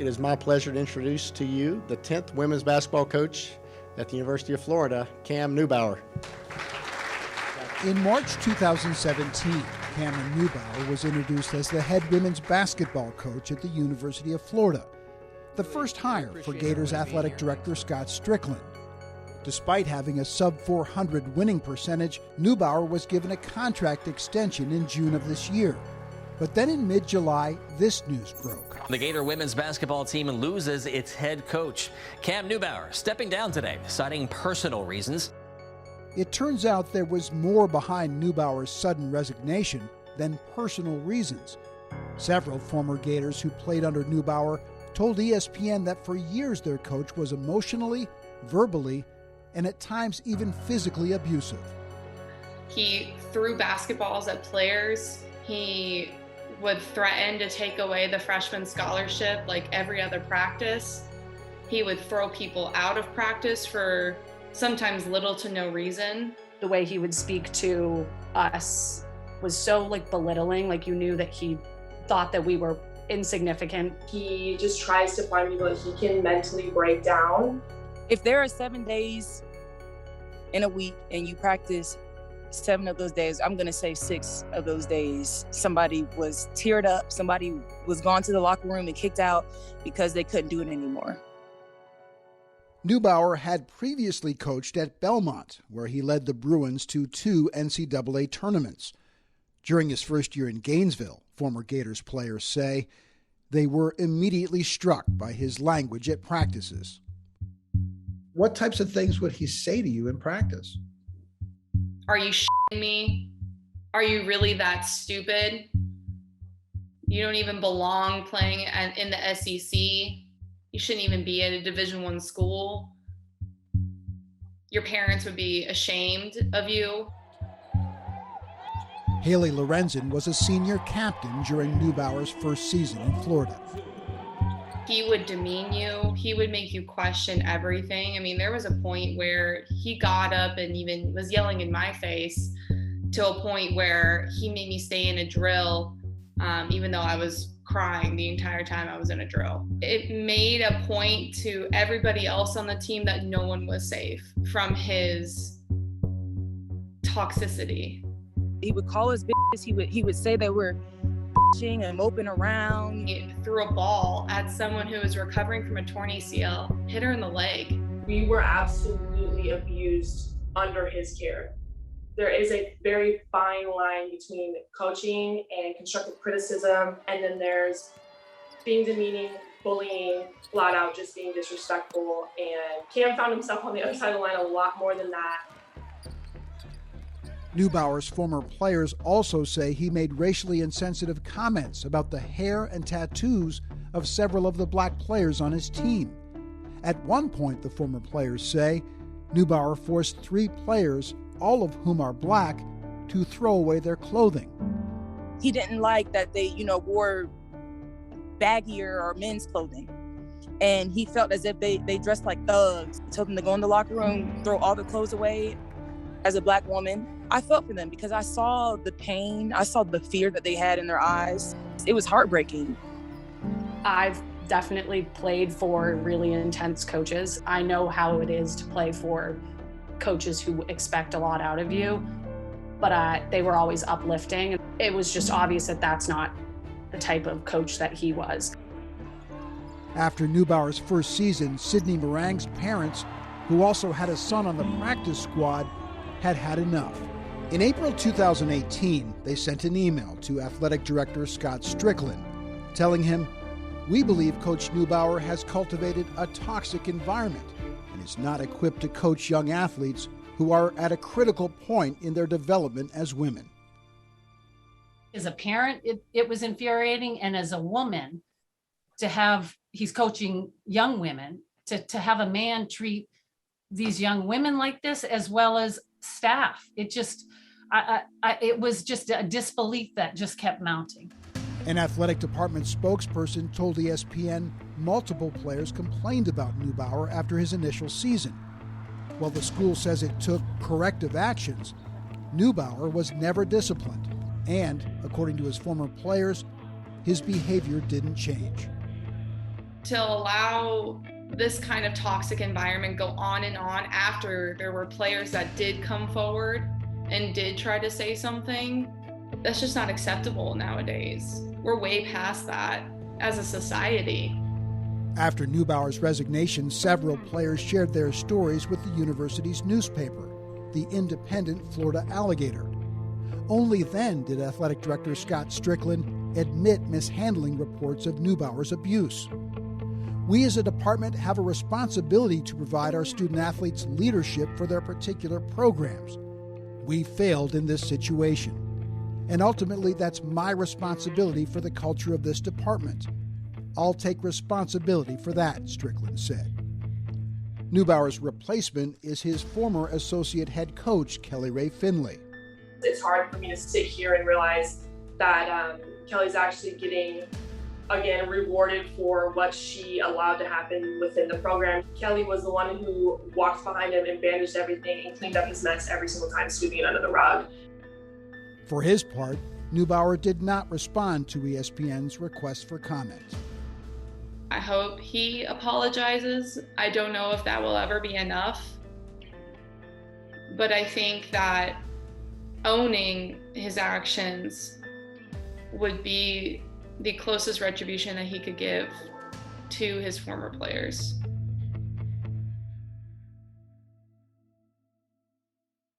it is my pleasure to introduce to you the 10th women's basketball coach at the University of Florida, Cam Newbauer. In March 2017, Cameron Newbauer was introduced as the head women's basketball coach at the University of Florida, the first hire for Gators athletic director Scott Strickland. Despite having a sub-400 winning percentage, Newbauer was given a contract extension in June of this year. But then in mid-July, this news broke. The Gator women's basketball team loses its head coach. Cam Newbauer stepping down today, citing personal reasons. It turns out there was more behind Newbauer's sudden resignation than personal reasons. Several former Gators who played under Newbauer told ESPN that for years their coach was emotionally, verbally, and at times even physically abusive. He threw basketballs at players. He would threaten to take away the freshman scholarship like every other practice. He would throw people out of practice for sometimes little to no reason. The way he would speak to us was so belittling, you knew that he thought that we were insignificant. He just tries to find people that he can mentally break down. If there are 7 days in a week and you practice 7 of those days, I'm gonna say 6 of those days, somebody was teared up, somebody was gone to the locker room and kicked out because they couldn't do it anymore. Newbauer had previously coached at Belmont, where he led the Bruins to 2 NCAA tournaments. During his first year in Gainesville, former Gators players say, they were immediately struck by his language at practices. What types of things would he say to you in practice? Are you shitting me? Are you really that stupid? You don't even belong playing in the SEC. You shouldn't even be at a Division I school. Your parents would be ashamed of you. Haley Lorenzen was a senior captain during Newbauer's first season in Florida. He would demean you. He would make you question everything. I mean, there was a point where he got up and even was yelling in my face to a point where he made me stay in a drill, even though I was crying the entire time I was in a drill. It made a point to everybody else on the team that no one was safe from his toxicity. He would call us bitches. He would say that we're bitching and moping around. He threw a ball at someone who was recovering from a torn ACL, hit her in the leg. We were absolutely abused under his care. There is a very fine line between coaching and constructive criticism, and then there's being demeaning, bullying, flat out just being disrespectful. And Cam found himself on the other side of the line a lot more than that. Newbauer's former players also say he made racially insensitive comments about the hair and tattoos of several of the black players on his team. At one point, the former players say, Newbauer forced 3 players, all of whom are black, to throw away their clothing. He didn't like that they, wore baggier or men's clothing. And he felt as if they dressed like thugs. He told them to go in the locker room, throw all their clothes away. As a black woman, I felt for them because I saw the pain, I saw the fear that they had in their eyes. It was heartbreaking. I've definitely played for really intense coaches. I know how it is to play for coaches who expect a lot out of you, but they were always uplifting. It was just obvious that that's not the type of coach that he was. After Newbauer's first season, Sydney Morang's parents, who also had a son on the practice squad, had enough. In April 2018, they sent an email to athletic director Scott Strickland, telling him, "We believe Coach Newbauer has cultivated a toxic environment and is not equipped to coach young athletes who are at a critical point in their development as women." As a parent, it was infuriating, and as a woman, he's coaching young women, to have a man treat these young women like this, as well as staff. It was just a disbelief that just kept mounting. An athletic department spokesperson told ESPN multiple players complained about Newbauer after his initial season. While the school says it took corrective actions, Newbauer was never disciplined, and, according to his former players, his behavior didn't change. to allow this kind of toxic environment go on and on after there were players that did come forward and did try to say something, that's just not acceptable nowadays. We're way past that as a society. After Newbauer's resignation, several players shared their stories with the university's newspaper, the independent Florida Alligator. Only then did athletic director Scott Strickland admit mishandling reports of Newbauer's abuse. We as a department have a responsibility to provide our student athletes leadership for their particular programs. We failed in this situation. And ultimately, that's my responsibility for the culture of this department. I'll take responsibility for that, Strickland said. Newbauer's replacement is his former associate head coach, Kelly Ray Finley. It's hard for me to sit here and realize that Kelly's actually getting, again, rewarded for what she allowed to happen within the program. Kelly was the one who walked behind him and bandaged everything and cleaned up his mess every single time, sweeping it under the rug. For his part, Newbauer did not respond to ESPN's request for comment. I hope he apologizes. I don't know if that will ever be enough, but I think that owning his actions would be the closest retribution that he could give to his former players.